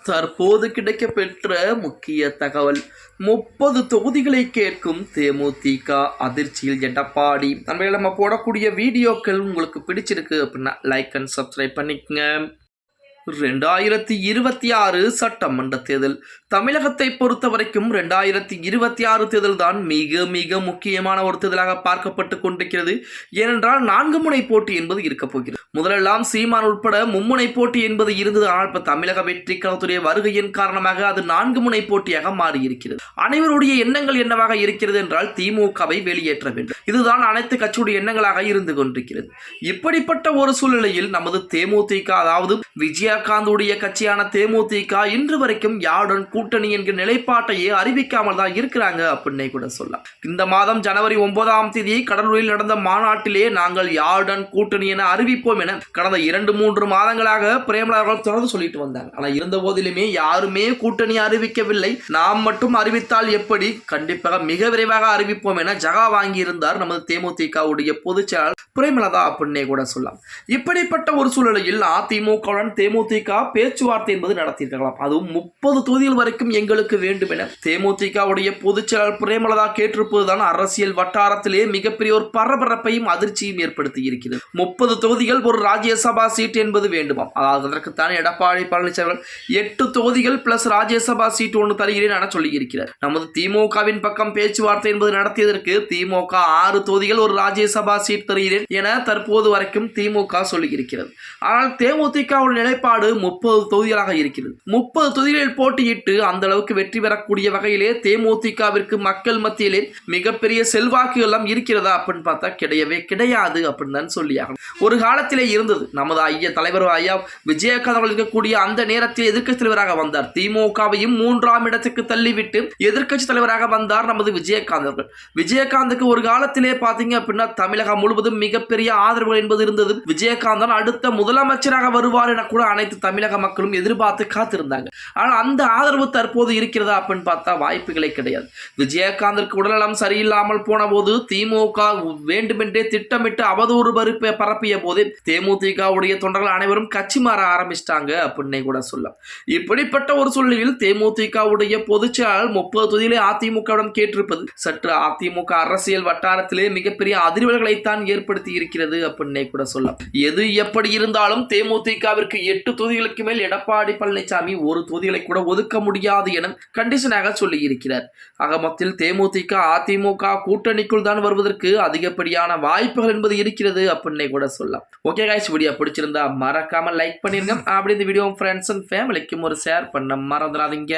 தற்போது கிடைக்கப்பெற்ற முக்கிய தகவல் 30 தொகுதிகளை கேட்கும் தேமுதிக அதிர்ச்சியில் எடப்பாடி. நம்ம போடக்கூடிய வீடியோக்கள் உங்களுக்கு பிடிச்சிருக்கு அப்படின்னா லைக் அண்ட் சப்ஸ்கிரைப் பண்ணிக்கங்க. 2026 சட்டமன்ற தேர்தல் தமிழகத்தை பொறுத்த வரைக்கும் 2026 தேர்தல் தான் மிக மிக முக்கியமான ஒரு தேர்தலாக பார்க்கப்பட்டு கொண்டிருக்கிறது. ஏனென்றால் 4 முனை போட்டி என்பது இருக்க போகிறது. முதலெல்லாம் சீமான் உட்பட மும்முனை போட்டி என்பது இருந்தது. ஆனால் இப்ப தமிழக வெற்றி கழகத்துடைய வருகையின் காரணமாக அது 4 முனை போட்டியாக மாறியிருக்கிறது. அனைவருடைய எண்ணங்கள் என்னவாக இருக்கிறது என்றால் திமுகவை வெளியேற்ற வேண்டும். இதுதான் அனைத்து கட்சியுடைய எண்ணங்களாக இருந்து கொண்டிருக்கிறது. இப்படிப்பட்ட ஒரு சூழ்நிலையில் நமது தேமுதிக, அதாவது விஜயகாந்துடைய கட்சியான தேமுதிக இன்று வரைக்கும் யாருடன் கூட்டணி என்கிற நிலைப்பாட்டையே அறிவிக்காமல் தான் இருக்கிறாங்க அப்படின்னே கூட சொல்லலாம். இந்த மாதம் ஜனவரி 9ஆம் தேதி கடலூரில் நடந்த மாநாட்டிலே நாங்கள் யாருடன் கூட்டணி என அறிவிப்போம் என கடந்த 2-3 மாதங்களாக பிரேமலா அவர்கள் தொடர்ந்து சொல்லிட்டு வந்தாங்க. ஆனால் இருந்த போதிலுமே யாருமே கூட்டணி அறிவிக்கவில்லை. நாம் மட்டும் அறிவித்தால் எப்படி, கண்டிப்பாக மிக விரைவாக அறிவிப்போம் என ஜகா வாங்கி இருந்தார் நமது தேமுதிகவுடைய பொதுச் செயலாளர் பிரேமலதா அப்படின்னே கூட சொல்லலாம். இப்படிப்பட்ட ஒரு சூழ்நிலையில் அதிமுகவுடன் தேமுதிக பேச்சுவார்த்தை என்பது நடத்தியிருக்கலாம். அதுவும் 30 தொகுதிகள் வரைக்கும் எங்களுக்கு வேண்டும் என தேமுதிகவுடைய பொதுச் செயலாளர் பிரேமலதா கேட்டிருப்பதுதான் அரசியல் வட்டாரத்திலே மிகப்பெரிய ஒரு பரபரப்பையும் அதிர்ச்சியும் ஏற்படுத்தி இருக்கிறது. 30 தொகுதிகள் ஒரு ராஜ்யசபா சீட் என்பது வேண்டுமாம். அதாவது அதற்குத்தான் எடப்பாடி பழனிசாமி 8 தொகுதிகள் பிளஸ் ராஜ்யசபா சீட் ஒன்று தருகிறேன் என சொல்லி இருக்கிறார். நமது திமுகவின் பக்கம் பேச்சுவார்த்தை என்பது நடத்தியதற்கு திமுக 6 தொகுதிகள் ஒரு ராஜ்யசபா சீட் தருகிறேன் என தற்போது வரைக்கும் திமுக சொல்லி இருக்கிறது. ஆனால் தேமுதிகவுடைய நிலைப்பாடு 30 தொகுதிகளாக இருக்கிறது. 30 தொகுதிகளில் போட்டியிட்டு அந்த அளவுக்கு வெற்றி பெறக்கூடிய வகையிலே தேமுதிகவிற்கு மக்கள் மத்தியிலே மிகப்பெரிய செல்வாக்கு எல்லாம் இருக்கிறதா அப்படின்னு பார்த்தா கிடையவே கிடையாது அப்படின்னு தான் சொல்லியாகும். ஒரு காலத்திலே இருந்தது. நமது தலைவர் விஜயகாந்த் இருக்கக்கூடிய அந்த நேரத்தில் எதிர்க்கட்சி தலைவராக வந்தார். திமுகவையும் 3ஆம் இடத்துக்கு தள்ளிவிட்டு எதிர்க்கட்சி தலைவராக வந்தார் நமது விஜயகாந்த் அவர்கள். விஜயகாந்துக்கு ஒரு காலத்திலே பாத்தீங்க அப்படின்னா தமிழகம் முழுவதும் மிகப்பெரிய ஆதரவு என்பது இருந்தது. விஜயகாந்த் தான் அடுத்த முதலமைச்சராக வருவார் என கூட அனைத்து தமிழக மக்களும் எதிர்பார்த்து காத்திருந்தாங்க. ஆனால் அந்த ஆதரவு தற்போது இருக்கிறதா அப்படின்னு பார்த்தா வாய்ப்புகளே கிடையாது. விஜயகாந்திற்கு உடல்நலம் சரியில்லாமல் போன போது திமுக வேண்டுமென்றே திட்டமிட்டு அவதூறு பரப்பிய போது தேமுதிகவுடைய தொண்டர்கள் அனைவரும் கட்சி மாற ஆரம்பிச்சிட்டாங்க அப்படின்னே கூட சொல்லலாம். இப்படிப்பட்ட ஒரு சூழ்நிலையில் தேமுதிகவுடைய பொதுச் செயலாளர் 30 தொகுதியிலே அதிமுகவிடம் கேட்டிருப்பது சற்று அதிமுக அரசியல் வட்டாரத்திலே மிகப்பெரிய அதிர்வல்களைத்தான் ஏற்படுத்தி இருக்கிறது அப்படின்னே கூட சொல்லலாம். எது எப்படி இருந்தாலும் தேமுதிகவிற்கு 8 தொகுதிகளுக்கு மேல் எடப்பாடி பழனிசாமி ஒரு தொகுதிகளை கூட ஒதுக்க முடியாது என கண்டிஷனாக சொல்லி இருக்கிறார். மொத்தத்தில் தேமுதிக அதிமுக கூட்டணிக்குள் தான் வருவதற்கு அதிகப்படியான வாய்ப்புகள் என்பது இருக்கிறது அப்படின்னே கூட சொல்லலாம். ஓகே गाइस, வீடியோ பிடிச்சிருந்தா மறக்காம லைக் பண்ணிருங்க. அப்படி இந்த வீடியோ ஃப்ரெண்ட்ஸ் அண்ட் ஃபேமிலிக்கும் ஒரு ஷேர் பண்ண மறந்துடாதீங்க.